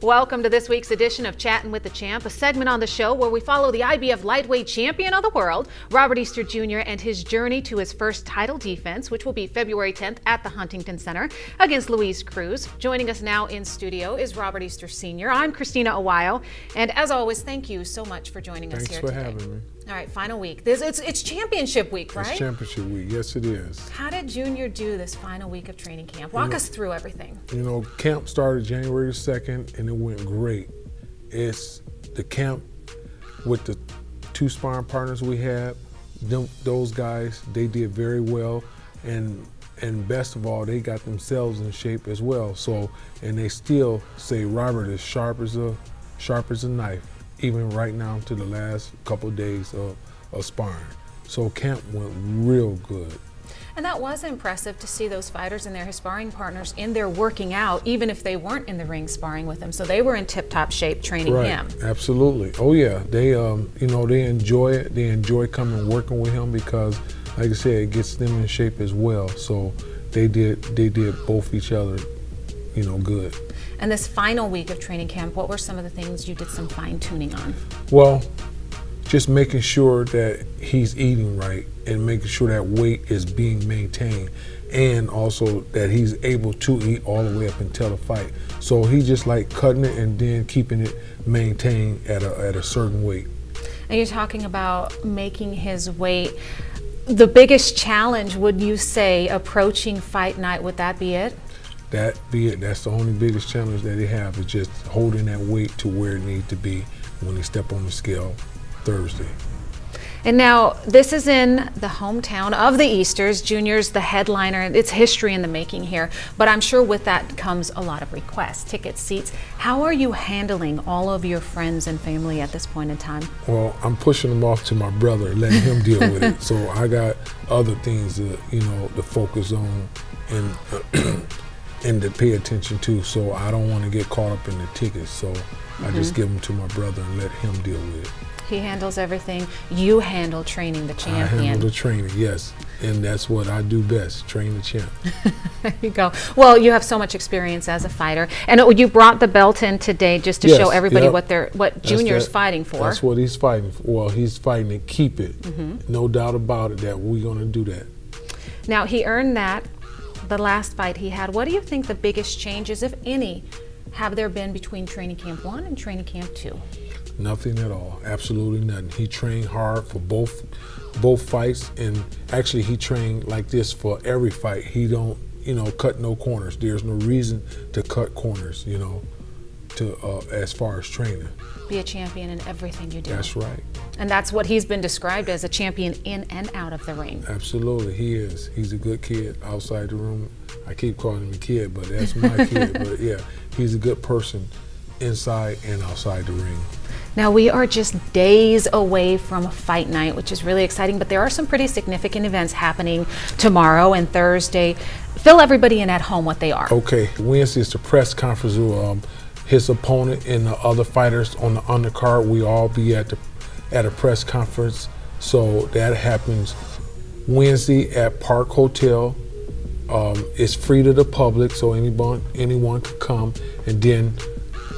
Welcome to this week's edition of Chattin' with the Champ, a segment on the show where we follow the IBF lightweight champion of the world, Robert Easter Jr., and his journey to his first title defense, which will be February 10th at the Huntington Center against Luis Cruz. Joining us now in studio is Robert Easter Sr. I'm Christina Awayo, and as always, thank you so much for joining us here today. Thanks for having me. All right, final week. It's championship week, right? It's championship week, yes it is. How did Junior do this final week of training camp? Walk us through everything. Camp started January 2nd and it went great. It's the camp with the two sparring partners we had, those guys, they did very well, and best of all, they got themselves in shape as well. So, and they still say Robert is sharp as a knife, even right now to the last couple of days of sparring. So camp went real good. And that was impressive to see those fighters and their sparring partners in there working out, even if they weren't in the ring sparring with him. So they were in tip-top shape training him. Absolutely. Oh yeah, they they enjoy it. They enjoy coming working with him because, like I said, it gets them in shape as well. So they did both each other, good. And this final week of training camp, what were some of the things you did some fine-tuning on? Well, just making sure that he's eating right and making sure that weight is being maintained, and also that he's able to eat all the way up until the fight. So he just like cutting it and then keeping it maintained at a certain weight. And you're talking about making his weight. The biggest challenge, would you say, approaching fight night, would that be it? That be it. That's the only biggest challenge that they have, is just holding that weight to where it needs to be when they step on the scale Thursday. And now this is in the hometown of the Easters. Junior's the headliner. It's history in the making here, but I'm sure with that comes a lot of requests, tickets, seats. How are you handling all of your friends and family at this point in time? Well, I'm pushing them off to my brother, letting him deal with it. So I got other things to focus on and to pay attention to. So I don't want to get caught up in the tickets. So I just give them to my brother and let him deal with it. He handles everything. You handle training the champion. I handle the training, yes. And that's what I do best, train the champ. There you go. Well, you have so much experience as a fighter. And you brought the belt in today just to show everybody what Junior's fighting for. That's what he's fighting for. Well, he's fighting to keep it. No doubt about it that we're going to do that. Now, he earned that the last fight he had. What do you think the biggest changes, if any, have there been between training camp 1 and training camp 2? Nothing at all, absolutely nothing. He trained hard for both fights, and actually he trained like this for every fight. He don't, cut no corners. There's no reason to cut corners, as far as training. Be a champion in everything you do. That's right. And that's what he's been described as, a champion in and out of the ring. Absolutely, he is. He's a good kid outside the room. I keep calling him a kid, but that's my kid. But yeah, he's a good person inside and outside the ring. Now, we are just days away from fight night, which is really exciting, but there are some pretty significant events happening tomorrow and Thursday. Fill everybody in at home what they are. Okay, Wednesday is the press conference. His opponent and the other fighters on the undercard, we all be at a press conference. So that happens Wednesday at Park Hotel. It's free to the public, so anyone could come. And then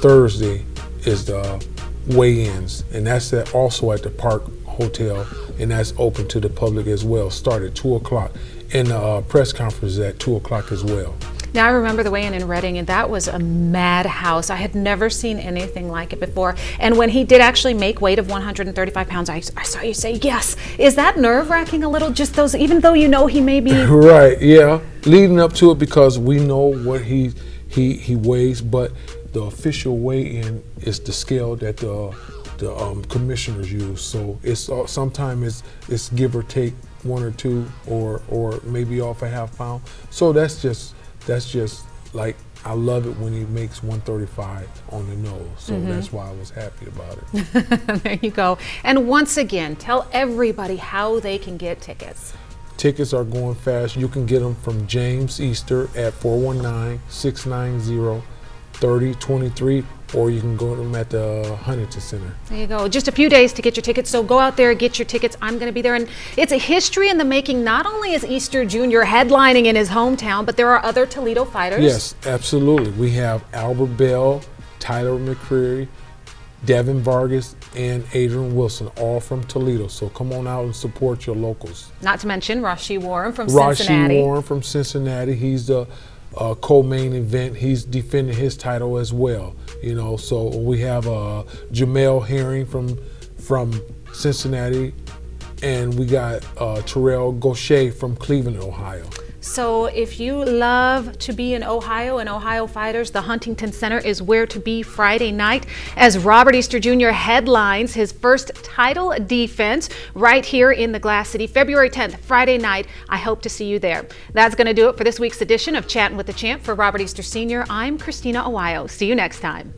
Thursday is the weigh-ins, and that's also at the Park Hotel, and that's open to the public as well. Start at 2 o'clock, and the press conference is at 2 o'clock as well. Now, I remember the weigh-in in Reading, and that was a madhouse. I had never seen anything like it before. And when he did actually make weight of 135 pounds, I saw you say yes. Is that nerve-wracking a little, just those, even though he may be... Right, yeah. Leading up to it, because we know what he weighs, but the official weigh-in is the scale that the commissioners use. So it's sometimes it's give or take 1 or 2 or maybe off a half pound. So that's just like, I love it when he makes 135 on the nose. So that's why I was happy about it. There you go. And once again, tell everybody how they can get tickets. Tickets are going fast. You can get them from James Easter at 419-690-3023, or you can go to them at the Huntington Center. There you go. Just a few days to get your tickets, so go out there, get your tickets. I'm going to be there, and it's a history in the making. Not only is Easter Jr. headlining in his hometown, but there are other Toledo fighters. Yes, absolutely. We have Albert Bell, Tyler McCreary, Devin Vargas, and Adrian Wilson, all from Toledo. So come on out and support your locals. Not to mention Rashee Warren from Cincinnati. Rashee Warren from Cincinnati. He's the co-main event. He's defending his title as well. So we have Jamel Herring from Cincinnati, and we got Terrell Gaucher from Cleveland, Ohio. So if you love to be in Ohio and Ohio fighters, the Huntington Center is where to be Friday night as Robert Easter Jr. headlines his first title defense right here in the Glass City, February 10th, Friday night. I hope to see you there. That's going to do it for this week's edition of Chattin' with the Champ. For Robert Easter Sr., I'm Christina Awayo. See you next time.